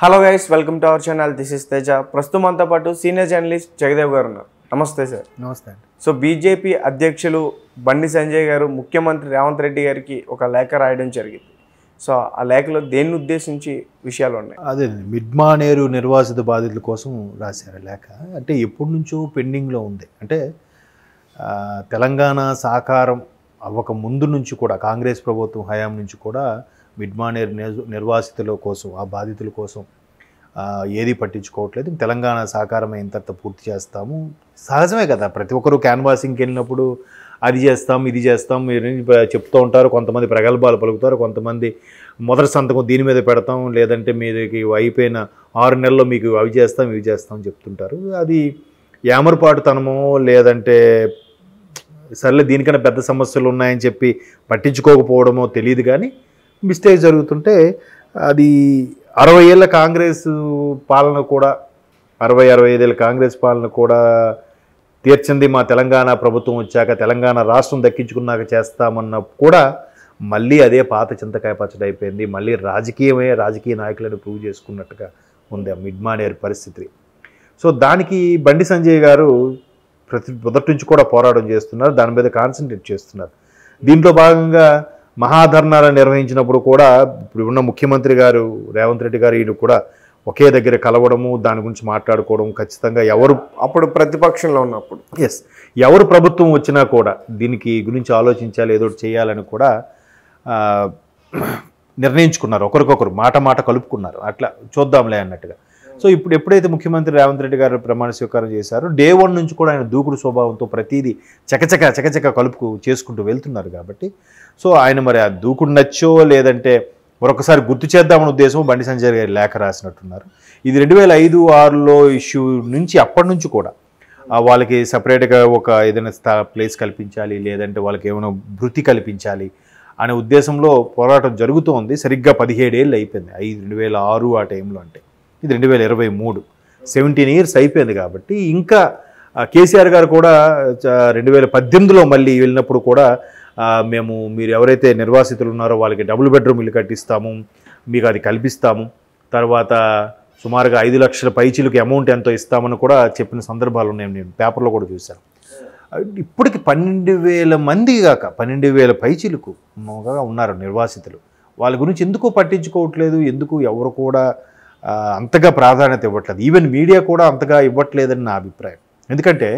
Hello guys, welcome to our channel. This is Teja. ప్రస్తుతం మనతో పాటు సీనియర్ జర్నలిస్ట్ జగదేవ్ గారు ఉన్నారు. నమస్తే సార్. నమస్తే అండి. సో బీజేపీ అధ్యక్షులు బండి సంజయ్ గారు ముఖ్యమంత్రి రేవంత్ రెడ్డి గారికి ఒక లేఖ రాయడం జరిగింది. సో ఆ లేఖలో దేన్ని ఉద్దేశించి విషయాలు ఉన్నాయి? అదే మిడ్మానేరు నిర్వాసిత బాధితుల కోసం రాశారు లేఖ. అంటే ఎప్పటి నుంచో పెండింగ్లో ఉంది. అంటే తెలంగాణ సాకారం అవ్వక ముందు నుంచి కూడా కాంగ్రెస్ ప్రభుత్వం హయాం నుంచి కూడా మిడ్మానేరు నిర్వాసితుల కోసం, ఆ బాధితుల కోసం ఏది పట్టించుకోవట్లేదు. తెలంగాణ సాకారం అయిన తర్వాత పూర్తి చేస్తాము. సహజమే కదా, ప్రతి ఒక్కరు క్యాన్వాసింగ్కి వెళ్ళినప్పుడు అది చేస్తాం ఇది చేస్తాం మీరు చెప్తూ ఉంటారు. కొంతమంది ప్రగల్భాలు పలుకుతారు, కొంతమంది మొదటి సంతకం దీని మీద పెడతాం, లేదంటే మీదకి అయిపోయిన 6 నెలల్లో మీకు అవి చేస్తాం ఇవి చేస్తాం చెప్తుంటారు. అది యామరపాటుతనమో లేదంటే సర్లే దీనికన్నా పెద్ద సమస్యలు ఉన్నాయని చెప్పి పట్టించుకోకపోవడమో తెలియదు. కానీ మిస్టేక్ జరుగుతుంటే అది 60 ఏళ్ళ కాంగ్రెస్ పాలన కూడా 65 ఏళ్ళ కాంగ్రెస్ పాలన కూడా తీర్చింది. మా తెలంగాణ ప్రభుత్వం వచ్చాక తెలంగాణ రాష్ట్రం దక్కించుకున్నాక చేస్తామన్న కూడా మళ్ళీ అదే పాత చింతకాయ పచ్చడి అయిపోయింది. మళ్ళీ రాజకీయ నాయకులను ప్రూవ్ చేసుకున్నట్టుగా ఉంది ఆ మిడ్మానేర్ పరిస్థితి. సో దానికి బండి సంజయ్ గారు మొదటి నుంచి కూడా పోరాటం చేస్తున్నారు, దాని మీద కాన్సన్ట్రేట్ చేస్తున్నారు. దీంట్లో భాగంగా మహాధర్నాలు నిర్వహించినప్పుడు కూడా ఇప్పుడు ఉన్న ముఖ్యమంత్రి గారు రేవంత్ రెడ్డి గారు ఈయన కూడా ఒకే దగ్గర కలవడము, దాని గురించి మాట్లాడుకోవడం. ఖచ్చితంగా అప్పుడు ప్రతిపక్షంలో ఉన్నప్పుడు ఎవరు ప్రభుత్వం వచ్చినా కూడా దీనికి గురించి ఆలోచించాలి, ఏదో చేయాలని కూడా నిర్ణయించుకున్నారు. ఒకరికొకరు మాట కలుపుకున్నారు. అట్లా చూద్దాంలే అన్నట్టుగా. సో ఇప్పుడు ఎప్పుడైతే ముఖ్యమంత్రి రేవంత్ రెడ్డి గారు ప్రమాణ స్వీకారం చేశారో డే 1 నుంచి కూడా ఆయన దూకుడు స్వభావంతో ప్రతిదీ చకచక కలుపుకు చేసుకుంటూ వెళ్తున్నారు. కాబట్టి సో ఆయన మరి ఆ దూకుడు నచ్చో లేదంటే మరొకసారి గుర్తు చేద్దామనే ఉద్దేశం బండి సంజయ్ గారి లేఖ రాసినట్టున్నారు. ఇది 2005-6లో ఇష్యూ నుంచి అప్పటి నుంచి కూడా వాళ్ళకి సపరేట్గా ఒక ఏదైనా ప్లేస్ కల్పించాలి, లేదంటే వాళ్ళకి ఏమైనా భృతి కల్పించాలి అనే ఉద్దేశంలో పోరాటం జరుగుతూ ఉంది. సరిగ్గా 17 ఏళ్ళు అయిపోయింది. 2006 ఆ టైంలో, అంటే ఇది 2023, 17 ఇయర్స్ అయిపోయింది. కాబట్టి ఇంకా కేసీఆర్ గారు కూడా 2018లో మళ్ళీ వెళ్ళినప్పుడు కూడా మీరు ఎవరైతే నిర్వాసితులు ఉన్నారో వాళ్ళకి డబుల్ బెడ్రూమ్ ఇల్లు కట్టిస్తాము, మీకు అది కల్పిస్తాము, తర్వాత సుమారుగా 5 లక్షల పైచీలకు అమౌంట్ ఎంతో ఇస్తామని కూడా చెప్పిన సందర్భాలు ఉన్నాయి. నేను పేపర్లో కూడా చూశాను. ఇప్పటికి 12,000 మంది కాక 12,000 పైచీలకు ఉన్నారు నిర్వాసితులు. వాళ్ళ గురించి ఎందుకు పట్టించుకోవట్లేదు, ఎందుకు ఎవరు కూడా అంతగా ప్రాధాన్యత ఇవ్వట్లేదు. ఈవెన్ మీడియా కూడా అంతగా ఇవ్వట్లేదని నా అభిప్రాయం. ఎందుకంటే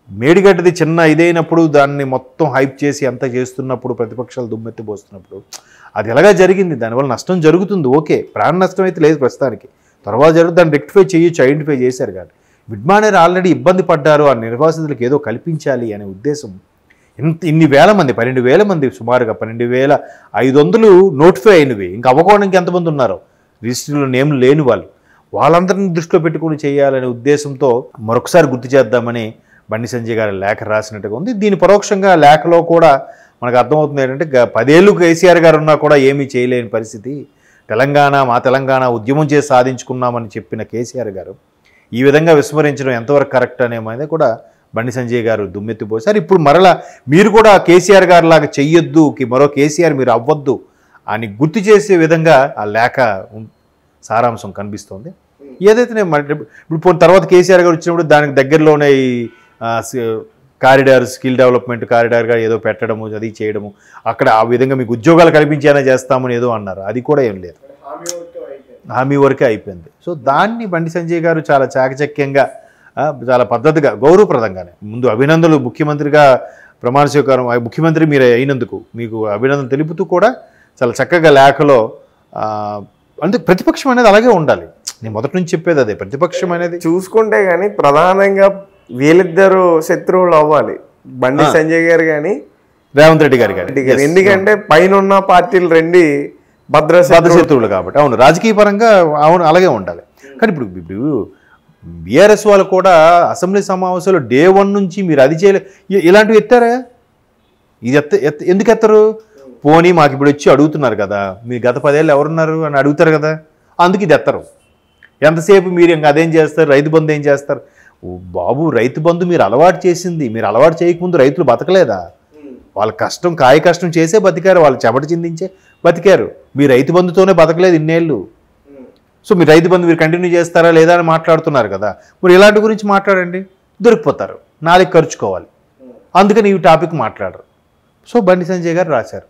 మేడిగడ్డది చిన్న ఇదైనప్పుడు దాన్ని మొత్తం హైప్ చేసి అంత చేస్తున్నప్పుడు, ప్రతిపక్షాలు దుమ్మెత్తిపోస్తున్నప్పుడు అది ఎలాగా జరిగింది, దానివల్ల నష్టం జరుగుతుంది. ఓకే, ప్రాణ నష్టం అయితే లేదు ప్రస్తుతానికి, తర్వాత జరుగుతుంది, దాన్ని రెక్టిఫై చేయొచ్చు, ఐడెంటిఫై చేశారు. కానీ మిడ్మానేర్ ఆల్రెడీ ఇబ్బంది పడ్డారు, ఆ నిర్వాసితులకు ఏదో కల్పించాలి అనే ఉద్దేశం ఇన్ని వేల మంది, 12,000 మంది, సుమారుగా 12,500 నోటిఫై అయినవి. ఇంకా అవ్వకోవడానికి ఎంతమంది ఉన్నారో రిజిస్ట్రీలో నేమ్లు లేని వాళ్ళందరినీ దృష్టిలో పెట్టుకుని చేయాలనే ఉద్దేశంతో మరొకసారి గుర్తు చేద్దామని బండి సంజయ్ గారి లేఖ రాసినట్టుగా ఉంది. దీని పరోక్షంగా లేఖలో కూడా మనకు అర్థమవుతుంది ఏంటంటే 10 ఏళ్ళు కేసీఆర్ గారు ఉన్నా కూడా ఏమీ చేయలేని పరిస్థితి. మా తెలంగాణ ఉద్యమం చేసి సాధించుకున్నామని చెప్పిన కేసీఆర్ గారు ఈ విధంగా విస్మరించడం ఎంతవరకు కరెక్ట్ అనేది కూడా బండి సంజయ్ గారు దుమ్మెత్తిపోసారు. ఇప్పుడు మరలా మీరు కూడా కేసీఆర్ గారు లాగా చెయ్యొద్దు, మరో కేసీఆర్ మీరు అవ్వద్దు అని గుర్తు చేసే విధంగా ఆ లేఖ సారాంశం కనిపిస్తోంది. ఏదైతే ఇప్పుడు తర్వాత కేసీఆర్ గారు వచ్చినప్పుడు దానికి దగ్గరలోనే ఈ కారిడార్, స్కిల్ డెవలప్మెంట్ కారిడార్గా ఏదో పెట్టడము, అది చేయడము, అక్కడ ఆ విధంగా మీకు ఉద్యోగాలు కల్పించేలా చేస్తామని ఏదో అన్నారు. అది కూడా ఏం లేదు, హామీ వరకే అయిపోయింది. సో దాన్ని బండి సంజయ్ గారు చాలా చాకచక్యంగా, చాలా పద్ధతిగా, గౌరవప్రదంగానే ముందు అభినందనలు, ముఖ్యమంత్రిగా ప్రమాణ స్వీకారం ముఖ్యమంత్రి మీరు అయినందుకు మీకు అభినందనలు తెలుపుతూ కూడా చాలా చక్కగా లేఖలో, అంటే ప్రతిపక్షం అనేది అలాగే ఉండాలి. నేను మొదటి నుంచి చెప్పేది అదే, ప్రతిపక్షం అనేది చూసుకుంటే కానీ ప్రధానంగా వీళ్ళిద్దరు శత్రువులు అవ్వాలి, బండి సంజయ్ గారు కానీ రేవంత్ రెడ్డి గారు కానీ. ఎందుకంటే పైన ఉన్న పార్టీలు 2 భద్ర శత్రువులు కాబట్టి. అవును, రాజకీయ పరంగా అవును అలాగే ఉండాలి. కానీ ఇప్పుడు బీఆర్ఎస్ వాళ్ళు కూడా అసెంబ్లీ సమావేశాలు డే 1 నుంచి మీరు అది చేయలే, ఇలాంటివి ఎత్తారా? ఇది ఎందుకు ఎత్తారు? పోనీ మాకు ఇప్పుడు వచ్చి అడుగుతున్నారు కదా, మీరు గత 10 ఏళ్ళు ఎవరున్నారు అని అడుగుతారు కదా, అందుకు ఇది ఎత్తరు. ఎంతసేపు మీరు ఇంకా అదేం చేస్తారు, రైతు బంధు ఏం చేస్తారు? బాబు, రైతు బంధు మీరు అలవాటు చేసింది, మీరు అలవాటు చేయకముందు రైతులు బతకలేదా? వాళ్ళ కష్టం, కాయ కష్టం చేసే బతికారు, వాళ్ళు చెమట చిందించే బతికారు. మీ రైతు బంధుతోనే బతకలేదు ఇన్నేళ్ళు. సో మీరు రైతు బంధు మీరు కంటిన్యూ చేస్తారా లేదా అని మాట్లాడుతున్నారు కదా, మరి ఇలాంటి గురించి మాట్లాడండి, దొరికిపోతారు, నాలుగు ఖర్చుకోవాలి, అందుకని ఈ టాపిక్ మాట్లాడరు. సో బండి సంజయ్ గారు రాశారు.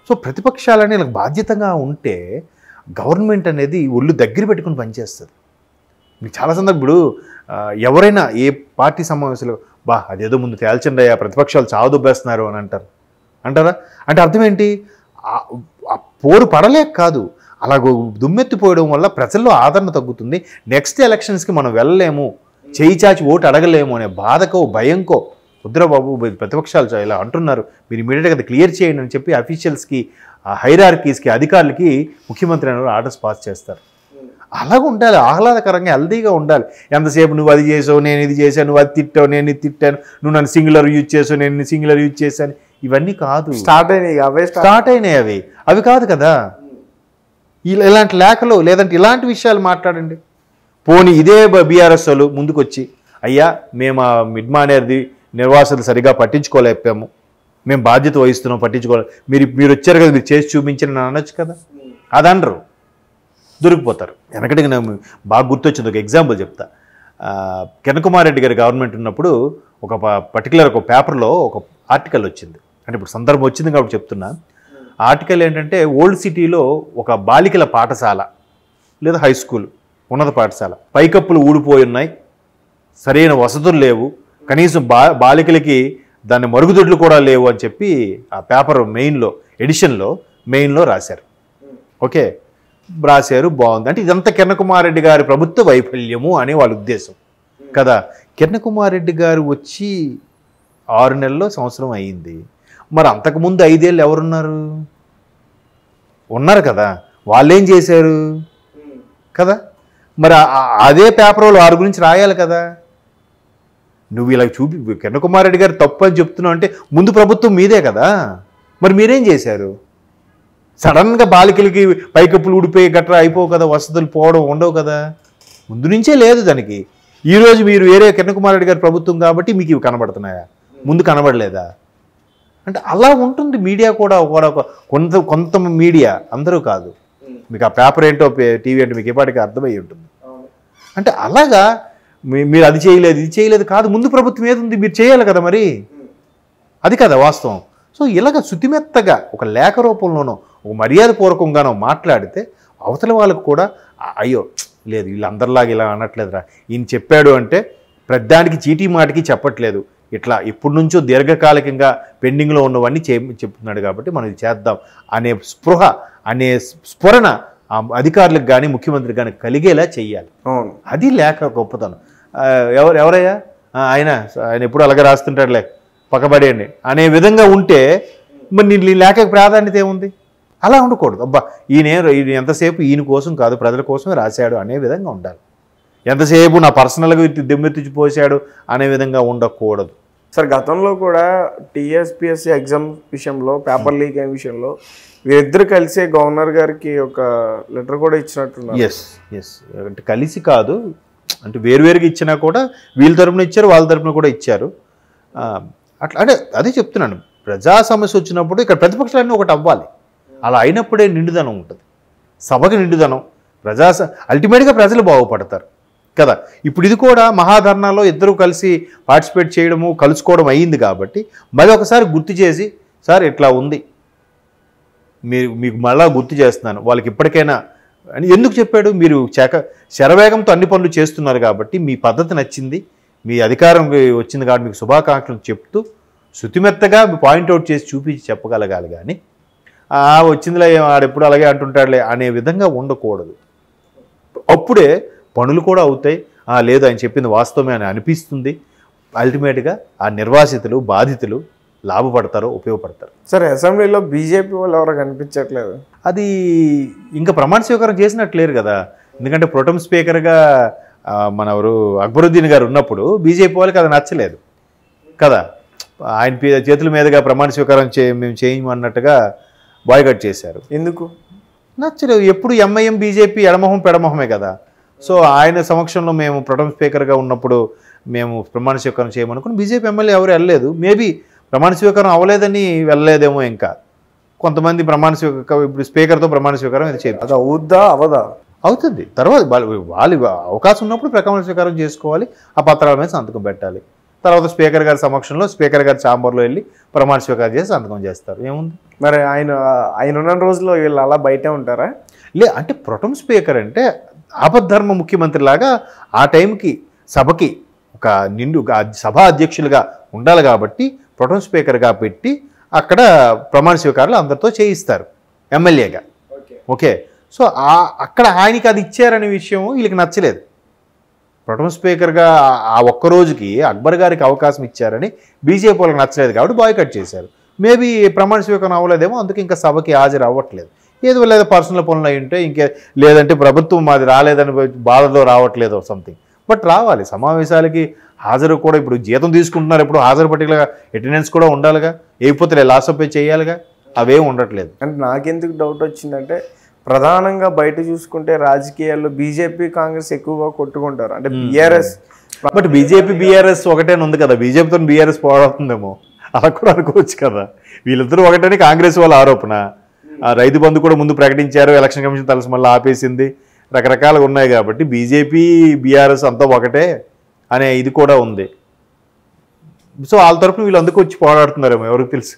సో ప్రతిపక్షాలని ఇలా బాధ్యతగా ఉంటే గవర్నమెంట్ అనేది ఒళ్ళు దగ్గర పెట్టుకుని పనిచేస్తుంది. మీకు చాలా సందర్భం ఎవరైనా ఏ పార్టీ సమావేశాలు అదేదో ముందు తేల్చండి అయ్యా, ప్రతిపక్షాలు చావదొబ్బేస్తున్నారు అని అంటారా? అంటే అర్థం ఏంటి? ఆ పోరు పడలేక కాదు, అలా దుమ్మెత్తిపోయడం వల్ల ప్రజల్లో ఆదరణ తగ్గుతుంది. నెక్స్ట్ ఎలక్షన్స్కి మనం వెళ్ళలేము, చేయి చాచి ఓటు అడగలేము అనే బాధకో భయంకో వద్దురా బాబు ప్రతిపక్షాలు ఇలా అంటున్నారు, మీరు ఇమీడియట్గా అది క్లియర్ చేయండి అని చెప్పి అఫీషియల్స్కి, హైరార్కీస్కి, అధికారులకి ముఖ్యమంత్రి అనే ఆర్డర్స్ పాస్ చేస్తారు. అలాగ ఉండాలి, ఆహ్లాదకరంగా హెల్దీగా ఉండాలి. ఎంతసేపు నువ్వు అది చేసావు, నేను ఇది చేశాను, నువ్వు అది తిట్టావు, నేను ఇది తిట్టాను, నువ్వు నన్ను సింగులర్ యూజ్ చేసావు, నేను సింగులర్ యూజ్ చేశాను, ఇవన్నీ కాదు. స్టార్ట్ అయినాయి అవి కాదు కదా. ఇలాంటి లేఖలు లేదంటే ఇలాంటి విషయాలు మాట్లాడండి. పోనీ ఇదే బీఆర్ఎస్ వాళ్ళు ముందుకొచ్చి అయ్యా మేము ఆ మిడ్ మానేర్ది నిర్వాసాలు సరిగా పట్టించుకోలేకపోయాము, మేము బాధ్యత వహిస్తున్నాం, పట్టించుకోవాలి, మీరు వచ్చారు కదా, మీరు చేసి చూపించండి అని అనొచ్చు కదా. అది అనరు, దొరికిపోతారు. వెనకటికి నేను బాగా గుర్తొచ్చింది, ఒక ఎగ్జాంపుల్ చెప్తా. కిరణ్ కుమార్ రెడ్డి గారి గవర్నమెంట్ ఉన్నప్పుడు ఒక పర్టికులర్ ఒక పేపర్లో ఒక ఆర్టికల్ వచ్చింది. అంటే ఇప్పుడు సందర్భం వచ్చింది కాబట్టి చెప్తున్నా. ఆర్టికల్ ఏంటంటే ఓల్డ్ సిటీలో ఒక బాలికల పాఠశాల లేదా హై స్కూల్, ఉన్నత పాఠశాల పైకప్పులు ఊడిపోయి ఉన్నాయి, సరైన వసతులు లేవు, కనీసం బాలికలకి దాని మరుగుదొడ్లు కూడా లేవు అని చెప్పి ఆ పేపర్ మెయిన్లో రాశారు. ఓకే, రాశారు, బాగుంది. అంటే ఇదంతా కిరణ్ కుమార్ రెడ్డి గారి ప్రభుత్వ వైఫల్యము అని వాళ్ళ ఉద్దేశం కదా. కిరణ్ కుమార్ రెడ్డి గారు వచ్చి 6 నెలల్లో సంవత్సరం అయ్యింది. మరి అంతకుముందు 5 ఏళ్ళు ఎవరున్నారు? ఉన్నారు కదా, వాళ్ళేం చేశారు కదా. మరి అదే పేపర్ వాళ్ళు వారి గురించి రాయాలి కదా. నువ్వు ఇలా కిరణ్ కుమార్ రెడ్డి గారు తప్పు అని చెప్తున్నావు అంటే ముందు ప్రభుత్వం మీదే కదా, మరి మీరేం చేశారు? సడన్గా బాలికలకి పైకప్పులు ఊడిపోయి గట్రా అయిపోవు కదా, వసతులు పోవడం ఉండవు కదా, ముందు నుంచే లేదు దానికి. ఈరోజు మీరు వేరే కిరణ్ కుమార్ రెడ్డి గారి ప్రభుత్వం కాబట్టి మీకు ఇవి కనబడుతున్నాయా, ముందు కనబడలేదా? అంటే అలా ఉంటుంది మీడియా కూడా. కొంత మీడియా, అందరూ కాదు. మీకు ఆ పేపర్ ఏంటో టీవీ అంటే మీకు ఎప్పటికీ అర్థమయ్యి ఉంటుంది. అంటే అలాగా మీరు అది చేయలేదు ఇది చేయలేదు కాదు, ముందు ప్రభుత్వం ఏది ఉంది మీరు చేయాలి కదా, మరి అది కదా వాస్తవం. సో ఇలాగ శుతిమెత్తగా ఒక లేఖ రూపంలోనో ఒక మర్యాదపూర్వకంగానో మాట్లాడితే అవతల వాళ్ళకు కూడా అయ్యో లేదు వీళ్ళందరిలాగా ఇలా అనట్లేదురా, ఈయన చెప్పాడు అంటే ప్రతిదానికి చీటీ మాటికి చెప్పట్లేదు, ఇట్లా ఇప్పటి నుంచో దీర్ఘకాలికంగా పెండింగ్లో ఉన్నవన్నీ చెప్తున్నాడు కాబట్టి మనం ఇది చేద్దాం అనే స్ఫురణ అధికారులకు కానీ ముఖ్యమంత్రికి కానీ కలిగేలా చెయ్యాలి. అది లేఖ గొప్పతనం. ఎవరయ్యా ఆయన ఎప్పుడు అలాగే రాస్తుంటాడులే పక్కబడేయండి అనే విధంగా ఉంటే మరి నీ లేఖకు ప్రాధాన్యత ఏముంది? అలా ఉండకూడదు. అబ్బా ఈయన ఎంతసేపు ఈయన కోసం కాదు ప్రజల కోసమే రాశాడు అనే విధంగా ఉండాలి. ఎంతసేపు నా పర్సనల్గా దెమ్మెత్తిపోసాడు అనే విధంగా ఉండకూడదు. సార్ గతంలో కూడా టీఎస్పీఎస్సీ ఎగ్జామ్ విషయంలో పేపర్ లీక్ అయిన విషయంలో వీరిద్దరు కలిసే గవర్నర్ గారికి ఒక లెటర్ కూడా ఇచ్చినట్టున్నారు. ఎస్ అంటే కలిసి కాదు, అంటే వేరువేరుగా ఇచ్చినా కూడా వీళ్ళ తరపున ఇచ్చారు, వాళ్ళ తరపున కూడా ఇచ్చారు. అట్లా అంటే అదే చెప్తున్నాను, ప్రజా సమస్య వచ్చినప్పుడు ఇక్కడ ప్రతిపక్షాలన్నీ ఒకటి అవ్వాలి. అలా అయినప్పుడే నిండుదనం ఉంటుంది, సభకు నిండుదనం, అల్టిమేట్గా ప్రజలు బాగుపడతారు కదా. ఇప్పుడు ఇది కూడా మహాధర్నాలో ఇద్దరు కలిసి పార్టిసిపేట్ చేయడము కలుసుకోవడం అయ్యింది కాబట్టి మళ్ళీ ఒకసారి గుర్తు చేసి సార్ ఇట్లా ఉంది మీకు మళ్ళా గుర్తు చేస్తున్నాను, వాళ్ళకి ఇప్పటికైనా అని ఎందుకు చెప్పాడు? మీరు శరవేగంతో అన్ని పనులు చేస్తున్నారు కాబట్టి మీ పద్ధతి నచ్చింది, మీ అధికారం వచ్చింది కాబట్టి మీకు శుభాకాంక్షలు చెప్తూ శుతిమెత్తగా పాయింట్అవుట్ చేసి చూపించి చెప్పగలగాలి. కానీ వచ్చిందిలే ఆడెప్పుడు అలాగే అంటుంటాడులే అనే విధంగా ఉండకూడదు. అప్పుడే పనులు కూడా అవుతాయి, లేదు ఆయన చెప్పింది వాస్తవమే అని అనిపిస్తుంది. అల్టిమేట్గా ఆ నిర్వాసితులు బాధితులు లాభపడతారో ఉపయోగపడతారు. సరే అసెంబ్లీలో బీజేపీ వాళ్ళు ఎవరు కనిపించట్లేదు, అది ఇంకా ప్రమాణ స్వీకారం చేసినట్లేరు కదా. ఎందుకంటే ప్రొటెం స్పీకర్గా మన ఎవరు అక్బరుద్దీన్ గారు ఉన్నప్పుడు బీజేపీ వాళ్ళకి అది నచ్చలేదు కదా. ఆయన చేతుల మీదుగా ప్రమాణ స్వీకారం మేము చేయమన్నట్టుగా బాయ్కట్ చేశారు. ఎందుకు నచ్చలేదు? ఎప్పుడు ఎంఐఎం బీజేపీ ఎడమొహం పెడమొహమే కదా. సో ఆయన సమక్షంలో మేము ప్రొటెం స్పీకర్గా ఉన్నప్పుడు మేము ప్రమాణ స్వీకారం చేయమనుకుని బీజేపీ ఎమ్మెల్యే ఎవరు వెళ్ళలేదు. మేబీ ప్రమాణ స్వీకారం అవ్వలేదని వెళ్ళలేదేమో. ఇంకా కొంతమంది ప్రమాణ స్వీకారం ఇప్పుడు స్పీకర్తో ప్రమాణ స్వీకారం ఇది చేయదు. అది అవుద్దా అవదా? అవుతుంది. తర్వాత వాళ్ళు అవకాశం ఉన్నప్పుడు ప్రమాణ స్వీకారం చేసుకోవాలి, ఆ పత్రాల మీద సంతకం పెట్టాలి. తర్వాత స్పీకర్ గారి సమక్షంలో స్పీకర్ గారి ఛాంబర్లో వెళ్ళి ప్రమాణ స్వీకారం చేసి సంతకం చేస్తారు. ఏముంది మరి ఆయన ఉన్న రోజుల్లో వీళ్ళు అలా బయటే ఉంటారా? అంటే ప్రొటెం స్పీకర్ అంటే ఆపద్ధర్మ ముఖ్యమంత్రి లాగా ఆ టైంకి సభకి ఒక సభా అధ్యక్షులుగా ఉండాలి కాబట్టి ప్రొటెం స్పీకర్గా పెట్టి అక్కడ ప్రమాణ స్వీకారాలు అందరితో చేయిస్తారు ఎమ్మెల్యేగా. ఓకే, సో అక్కడ ఆయనకి అది ఇచ్చారనే విషయం వీళ్ళకి నచ్చలేదు. ప్రొటెం స్పీకర్గా ఆ ఒక్కరోజుకి అక్బర్ గారికి అవకాశం ఇచ్చారని బీజేపీ వాళ్ళకి నచ్చలేదు కాబట్టి బాయ్కట్ చేశారు. మేబీ ప్రమాణ స్వీకారం అవ్వలేదేమో, అందుకే ఇంకా సభకి హాజరు అవ్వట్లేదు. ఏదో లేదా పర్సనల్ పనులు అయి ఉంటే, ఇంకే లేదంటే ప్రభుత్వం మాది రాలేదని బాధలో రావట్లేదు సంథింగ్. బట్ రావాలి సమావేశాలకి హాజరు కూడా. ఇప్పుడు జీతం తీసుకుంటున్నారు, ఇప్పుడు హాజరు పట్టికలుగా అటెండెన్స్ కూడా ఉండాలిగా, లేకపోతే లాస్ ఆఫ్ పే చేయాలిగా, అవేం ఉండట్లేదు. అంటే నాకెందుకు డౌట్ వచ్చిందంటే ప్రధానంగా బయట చూసుకుంటే రాజకీయాల్లో బీజేపీ కాంగ్రెస్ ఎక్కువగా కొట్టుకుంటారు. అంటే బీఆర్ఎస్, బట్ బీజేపీ బీఆర్ఎస్ ఒకటేనే ఉంది కదా, బీజేపీతో బీఆర్ఎస్ పోరాడుతుందేమో అలా కూడా అనుకోవచ్చు కదా. వీళ్ళిద్దరూ ఒకటని కాంగ్రెస్ వాళ్ళ ఆరోపణ. రైతు బంధు కూడా ముందు ప్రకటించారు, ఎలక్షన్ కమిషన్ తలసి మళ్ళీ ఆపేసింది, రకరకాలుగా ఉన్నాయి కాబట్టి బీజేపీ బీఆర్ఎస్ అంతా ఒకటే అనే ఇది కూడా ఉంది. సో వాళ్ళ తరపున వీళ్ళు అందుకు వచ్చి పోరాడుతున్నారేమో, ఎవరికి తెలుసు.